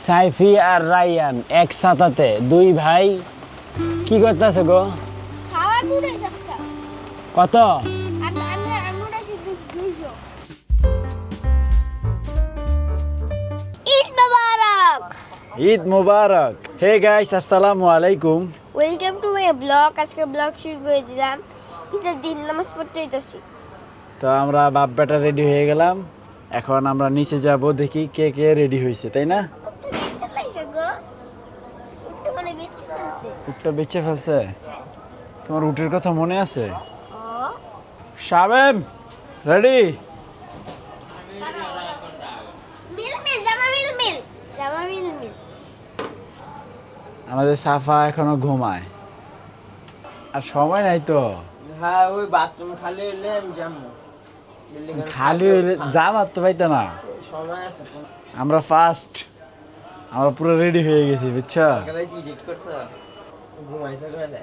Sci-fi আর Ryan এক সাথে দুই ভাই কি করতেছে গো? সাওয়ার মুড়ে সস্তা কত? আমি উড়াইছি 200। ঈদ মোবারক। ঈদ মোবারক। হে গাইস, আসসালামু আলাইকুম। Welcome to my blog. আজকে ব্লগ শুরু করে দিলাম। ঈদের দিন নামাজ পড়তে যাইতাছি। তো আমরা বাপ বেটা রেডি হয়ে গেলাম। এখন আমরা নিচে যাব, দেখি কে কে রেডি হয়েছে, তাই না? উটটা বেঁচে ফেলছে। তোমার উটের কথা মনে আছে? শাবেম রেডি? আমাদের সাফা এখনো ঘুমায়, আর সময় নাই তো। হ্যাঁ, ওই বাথরুম খালি হইলে আমি যাবো। খালি হইলে যাম আর তো পাইতো না। সময় আছে। আমরা ফার্স্ট, আমরা পুরো রেডি হয়ে গেছি, বুঝছো? ঘুমাইছে কয়টা?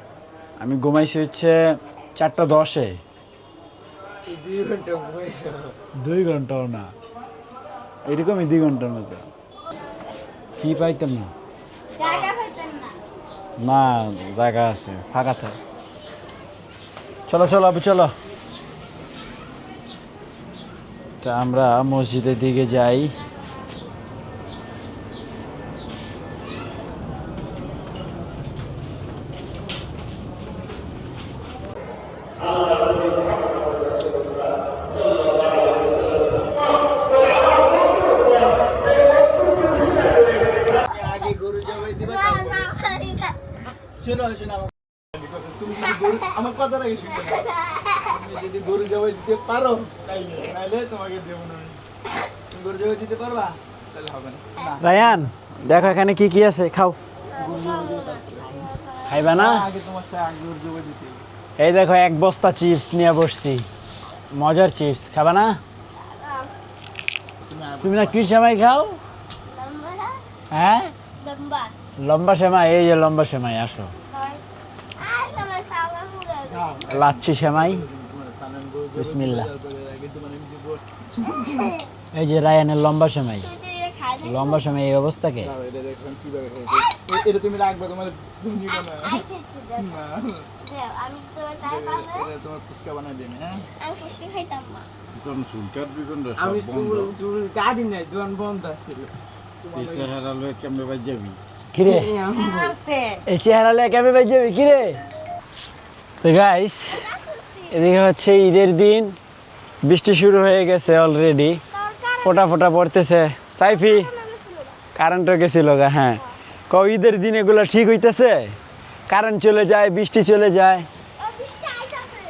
আমি ঘুমাইছি হচ্ছে 4:10-এ। 2 ঘন্টা ঘুমাইছো? 2 ঘন্টাও না, এরকমই 2 ঘন্টার মতো। কি পাইতাম না, না জায়গা আছে ফাঁকা থাকে। চলো চলো আবু চলো। তা আমরা মসজিদের দিকে যাই। আগে গরু জবাই দিবা, শোনো শোনো তুমি যদি গরু, আমার কথা লাগে শুনো। তুমি যদি গরু জবাই দিতে পারো তাইলে, নাইলে তোমাকে দেবো না। তুমি গরু জবাই দিতে পারবা তাহলে হবে না। রায়ান দেখো এখানে কি কি আছে, খাও। খাইবা না? আগে তোমার আগে গরু জবাই দিতে। এই দেখো 1 বস্তা চিপস নিয়ে বসছি, মজার চিপস। খাবা না? তুমি না কি সেমাই খাও? হ্যাঁ, লম্বা সেমাই। এই যে লম্বা সেমাই, আসো। লাচ্ছি সেমাই, বিসমিল্লাহ। এই যে রায়ানের লম্বা সেমাই, লম্বা সেমাই এই অবস্থাকে। এটা তুমি রাখবে, তোমার তুমি নিবে না। তোমার ফুচকা বানাই দেবে। হ্যাঁ, আমি চুল কাটি নাই, দোকান বন্ধ আছিল। কিরে এই চেহারা লে কেমন বাজ যাবি কিরে? তো গাইস, এদিকে হচ্ছে ঈদের দিন, বৃষ্টি শুরু হয়ে গেছে অলরেডি, ফোটা ফোটা পড়তেছে। সাইফি কারেন্টও গেছিল গা। হ্যাঁ, ঈদের দিন এগুলো ঠিক হইতেছে? কারেন্ট চলে যায়, বৃষ্টি চলে যায়।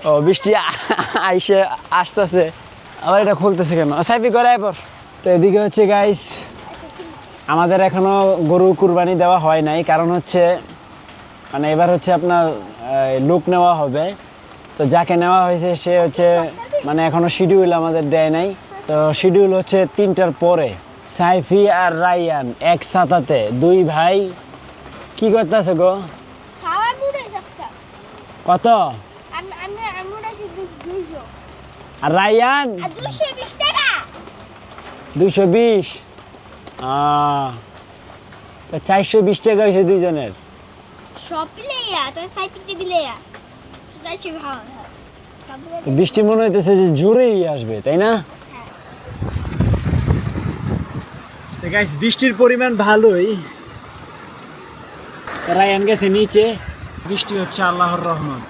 ও বৃষ্টি আইসে আসতেছে, আবার এটা খুলতেছে কেন? সাইফি করে পর। তো এদিকে হচ্ছে গাইস, আমাদের এখনো গরু কুরবানি দেওয়া হয় নাই, কারণ হচ্ছে মানে এবার হচ্ছে আপনার লোক নেওয়া হবে। তো যাকে নেওয়া হয়েছে সে হচ্ছে মানে এখনো শিডিউল আমাদের দেয় নাই। তো শিডিউল হচ্ছে 3টার পরে। সাইফি আর রায়ান এক সাথে দুই ভাই কি করতেছে গো? সাওয়ার মুড়ে সস্তা কত? আমি উড়াইছি 200। আর রায়ান 220 টাকা। 220। তো 420 টাকা হয়েছে দুইজনের। সব প্লেয়া তো সাইপিতে দিলেয়া যাইছি ভালো। তো বৃষ্টি মনে হইতেছে যে জোরেই আসবে, তাই না? তো গাইস, বৃষ্টির পরিমাণ ভালোই। রায়ান গেছে নিচে, বৃষ্টি হচ্ছে আল্লাহর রহমত।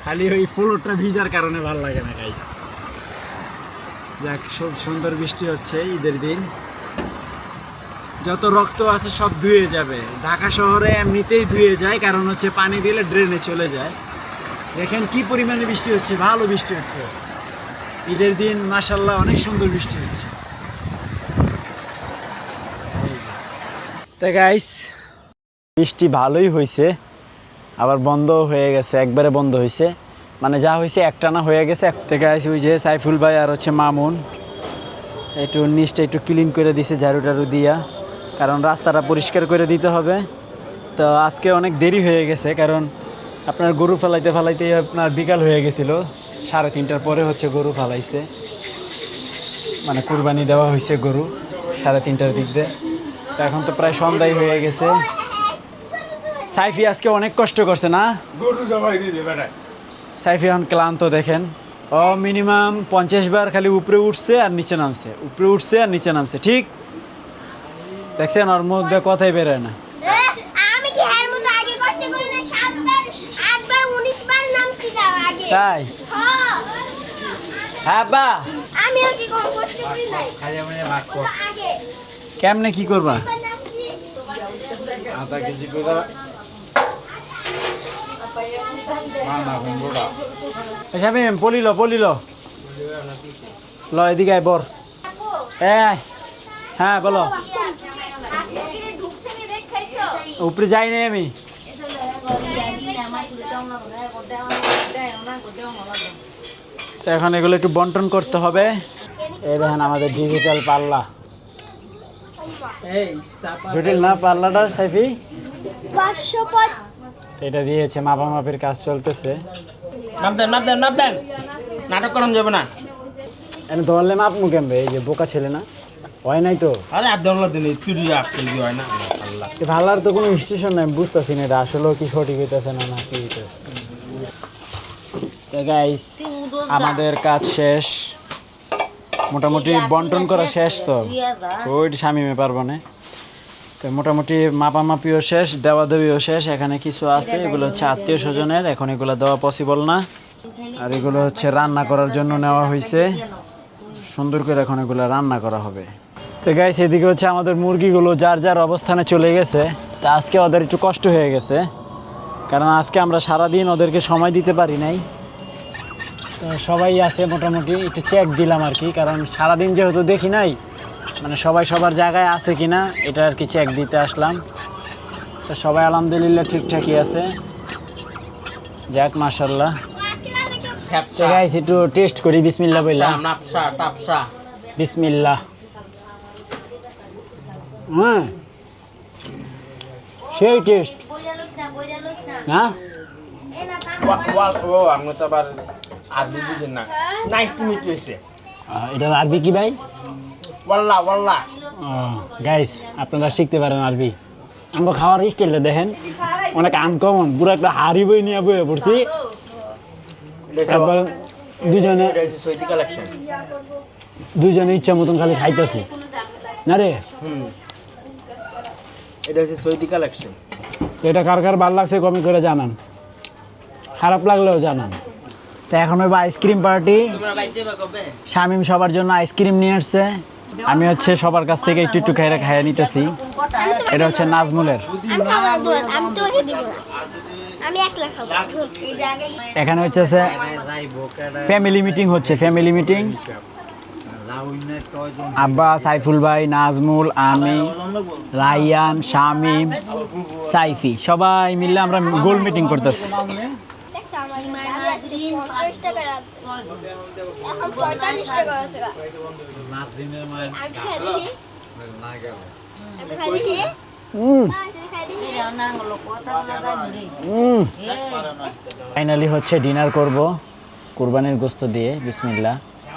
খালি ওই ফ্লোরটা ভিজার কারণে ভালো লাগে না গাইস। যাক, খুব সুন্দর বৃষ্টি হচ্ছে ঈদের দিন। যত রক্ত আছে সব ধুয়ে যাবে। ঢাকা শহরে এমনিতেই ধুয়ে যায়, কারণ হচ্ছে পানি দিলে ড্রেনে চলে যায়। দেখেন কি পরিমাণে বৃষ্টি হচ্ছে, ভালো বৃষ্টি হচ্ছে ঈদের দিন। মাশাআল্লাহ, অনেক সুন্দর বৃষ্টি হচ্ছে। তো গাইস, বৃষ্টি ভালোই হয়েছে, আবার বন্ধও হয়ে গেছে, একবারে বন্ধ হয়েছে। মানে যা হয়েছে একটানা হয়ে গেছে। তো গাইস, ওই যে সাইফুল ভাই আর হচ্ছে মামুন একটু নিচটা একটু ক্লিন করে দিছে ঝাড়ু টাড়ু দিয়া, কারণ রাস্তাটা পরিষ্কার করে দিতে হবে। তো আজকে অনেক দেরি হয়ে গেছে, কারণ আপনার গরু ফেলাইতে ফেলাইতে আপনার বিকাল হয়ে গেছিলো। 3:30টার পরে হচ্ছে গরু ফেলাইছে, মানে কুরবানি দেওয়া হয়েছে গরু 3:30টার দিক দিয়ে। তো এখন তো প্রায় সন্ধ্যায় হয়ে গেছে। সাইফি আজকে অনেক কষ্ট করছে না? গরু জবাই দিয়েছে বেটা। সাইফি এখন ক্লান্ত দেখেন। ও মিনিমাম 50 বার খালি উপরে উঠছে আর নিচে নামছে, উপরে উঠছে আর নিচে নামছে, ঠিক দেখছেন? ওর মধ্যে কথাই বেরোয় না। আমি কি এর মতো আগে কষ্ট করি না? 7 বার 8 বার 19 বার নামছি যাও আগে। তাই? হ্যাঁ বা আমিও কি কোনো কষ্ট করি নাই আগে কেমনে কি করবা? নামছি। আধা কেজি করে মানা বড়া। শামিম পলিল ল এদিকে আয় বর। এই হ্যাঁ বলো। উপরে যাই নাই আমি। তো এখন এগুলো একটু বন্টন করতে হবে। এই দেখেন আমাদের ডিজিটাল পাল্লা। জটিল না পাল্লাটা সাইফি? 500 এটা দিয়েছে, মাপামাপির কাজ চলতেছে। নাপ দেন নাটক করান যাবে না। এনে ধরলে মাপ মুখেমবে, এই যে বোকা ছেলে না, হয় নাই তো। আরে আর দরলা দিন ফিরি আপ কেজি হয় না আল্লাহ। এই পাল্লার তো কোনো স্টেশন নাই, আমি বুঝতেছি না এটা আসলেও কি সঠিক হইতেছে না না কি হইতেছে। তো গাইস আমাদের কাজ শেষ, মোটামুটি বন্টন করা শেষ। তো ওই শামিমে পারবো না। তো মোটামুটি মাপামাপিও শেষ, দেওয়া দেওয়িও শেষ। এখানে কিছু আছে, এগুলো হচ্ছে আত্মীয় স্বজনের, এখন এগুলো দেওয়া পসিবল না। আর এগুলো হচ্ছে রান্না করার জন্য নেওয়া হয়েছে, সুন্দর করে এখন এগুলো রান্না করা হবে। তো গাইস এদিকে হচ্ছে আমাদের মুরগিগুলো যার যার অবস্থানে চলে গেছে। তা আজকে ওদের একটু কষ্ট হয়ে গেছে, কারণ আজকে আমরা সারাদিন ওদেরকে সময় দিতে পারি নাই। তো সবাই আছে মোটামুটি, একটু চেক দিলাম আর কি, কারণ সারাদিন যেহেতু দেখি নাই, মানে সবাই সবার জায়গায় আছে কিনা এটা আর কি চেক দিতে আসলাম। তো সবাই আলহামদুলিল্লাহ ঠিকঠাকই আছে, যাক মাশাআল্লাহ। তো গাইস একটু টেস্ট করি, বিসমিল্লাহ বললাম। নাপসা টাপসা বিসমিল্লাহ। সেই টেস্ট না? ও আমি তো আবার আরবি বুঝেন না। নাইস টু মিট হইছে। এটা আরবি কি ভাই? ওয়াল্লাহ গাইস আপনারা শিখতে পারেন আরবি। আমরা খাওয়ার স্টাইলটা দেখেন অনেক আনকমন, পুরো একটা হাড়ি বই নিয়ে বয়ে পড়ছি। তারপর দুজনে ইচ্ছা মতন খালি খাইতেছি না রে। এটা হচ্ছে সৌদি কালেকশন। এটা কার কার ভালো লাগছে কমেন্ট করে জানান, খারাপ লাগলেও জানান। তো এখন হইব আইসক্রিম পার্টি। শামিম সবার জন্য আইসক্রিম নিয়ে আসছে, আমি হচ্ছে সবার কাছ থেকে একটু একটু খাইয়ে নিতেছি। এটা হচ্ছে নাজমুলের। আমি তোমাকে দিব না, আমি একলা খাবো। এখানে হচ্ছে ফ্যামিলি মিটিং হচ্ছে, ফ্যামিলি মিটিং। আব্বা, সাইফুল ভাই, নাজমুল, আমি, রাইয়ান, শামিম, সাইফি সবাই মিলে আমরা গোল মিটিং করতেছি। দেখছ আমার মায়ের আজকে 50 টাকা রাত, এখন 45 টাকা আছে। আমি খাই দিই, আমি খাই দিই। ফাইনালি হচ্ছে ডিনার করব কুরবানির গোস্ত দিয়ে, বিসমিল্লাহ।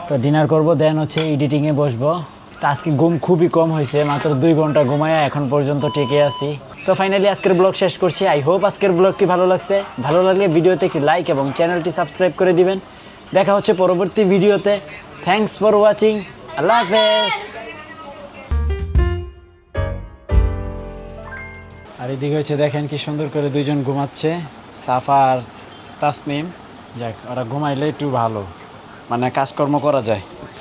তো ডিনার করব, দেন হচ্ছে এডিটিংয়ে বসবো। তো আজকে ঘুম খুবই কম হয়েছে, মাত্র 2 ঘন্টা ঘুমায় এখন পর্যন্ত টিকে আছি। তো ফাইনালি আজকের ব্লগ শেষ করছি। আই হোপ আজকের ব্লগটি ভালো লাগছে। ভালো লাগলে ভিডিওতে একটি লাইক এবং চ্যানেলটি সাবস্ক্রাইব করে দিবেন। দেখা হচ্ছে পরবর্তী ভিডিওতে। Thanks for watching. আল্লাহ হাফেজ। আর এদিকে হচ্ছে দেখেন কি সুন্দর করে দুইজন ঘুমাচ্ছে, সাফা আর তাসনিম। যাক ওরা ঘুমাইলে একটু ভালো, মানে কাজকর্ম করা যায়।